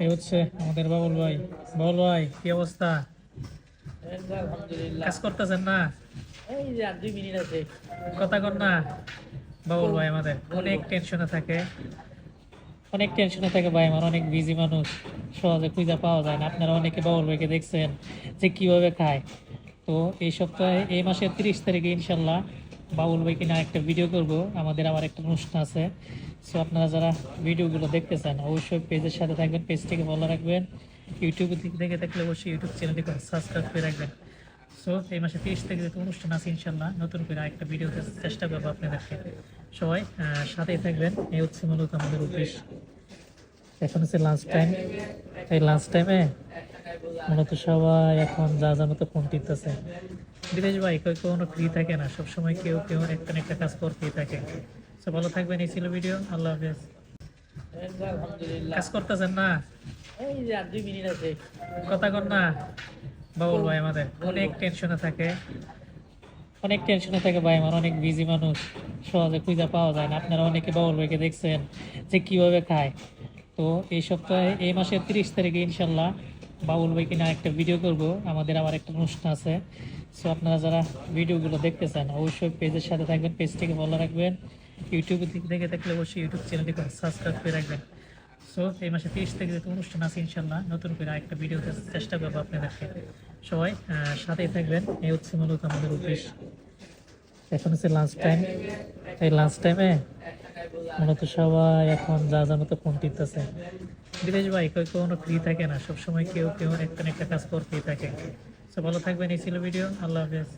এই হচ্ছে আমাদের বাবুল ভাই। বাবুল ভাই, কি অবস্থা? এই যে আলহামদুলিল্লাহ। কাজ করতেছেন না? এই যে আর 2 মিনিট আছে। কথা কর না। বাবুল ভাই আমাদের অনেক বলবো। টেনশনে থাকে, অনেক টেনশনে থাকে ভাই। আমার অনেক বিজি মানুষ, সহজে খুঁজে পাওয়া যায় না। আপনারা অনেকে বাবুল ভাইকে দেখছেন যে কিভাবে খায়। তো এই সপ্তাহে, এই মাসের 30 তারিখে ইনশাল্লাহ বাবুল ভাইকে নিয়ে একটা ভিডিও করব। আমাদের আবার একটা অনুষ্ঠান আছে। সো আপনারা যারা ভিডিওগুলো দেখতে চান অবশ্যই পেজের সাথে থাকবেন, পেজটিকে ফলো রাখবেন। ইউটিউবে দেখে থাকলে অবশ্যই ইউটিউব চ্যানেলটিকে সাবস্ক্রাইব করে রাখবেন। সো এই মাসে 30 তারিখে যেহেতু অনুষ্ঠান আছে, ইনশাল্লাহ নতুন করে আরেকটা ভিডিও চেষ্টা করবো আপনাদেরকে। সবাই সাথেই থাকবেন। এই হচ্ছে মূলত আমাদের উদ্দেশ্য। এখন হচ্ছে লাঞ্চ টাইম। এই লাঞ্চ টাইমে মূলত সবাই এখন যা যার মতো ফোন টিপতেছে। বিদেশ ভাই কেউ কোনো ফ্রি থাকে না, সবসময় কেউ কেউ একটা না একটা কাজ করতেই থাকে। তো ভালো থাকবেন। এই ছিল ভিডিও। আল্লাহ হাফেজ। এই যে আলহামদুলিল্লাহ। কাজ করতেছেন না? এই যে আর 2 মিনিট আছে। কথা কর না। বাবুল ভাই আমাদের অনেক টেনশনে থাকে, অনেক টেনশনে থাকে ভাই। আমার অনেক বিজি মানুষ, সহজে খুঁজে পাওয়া যায় না। আপনারা অনেকে বাবুল ভাইকে দেখছেন যে কিভাবে খায়। তো এই সপ্তাহে, এই মাসের 30 তারিখে ইনশাল্লাহ বাবুল ভাইকে নিয়ে একটা ভিডিও করব। আমাদের আবার একটা অনুষ্ঠান আছে। সো আপনারা যারা ভিডিওগুলো দেখতে চান অবশ্যই পেজের সাথে থাকবেন, পেজটিকে ফলো রাখবেন। ইউটিউবে দেখে থাকলে অবশ্যই ইউটিউব চ্যানেলটিকে সাবস্ক্রাইব করে রাখবেন। সো এই মাসে 30 তারিখে যেহেতু অনুষ্ঠান আছে, ইনশাল্লাহ নতুন করে আরেকটা ভিডিও চেষ্টা করবো আপনাদেরকে। সবাই সাথেই থাকবেন। এই হচ্ছে মূলত আমাদের উদ্দেশ্য। এখন হচ্ছে লাঞ্চ টাইম। এই লাঞ্চ টাইমে মূলত সবাই এখন যা যার মতো ফোন টিপতেছে। বিদেশ ভাই কেউ কোনো ফ্রি থাকে না, সবসময় কেউ কেউ একটা না একটা কাজ করতেই থাকে। তো ভালো থাকবেন। এই ছিল ভিডিও। আল্লাহ হাফেজ।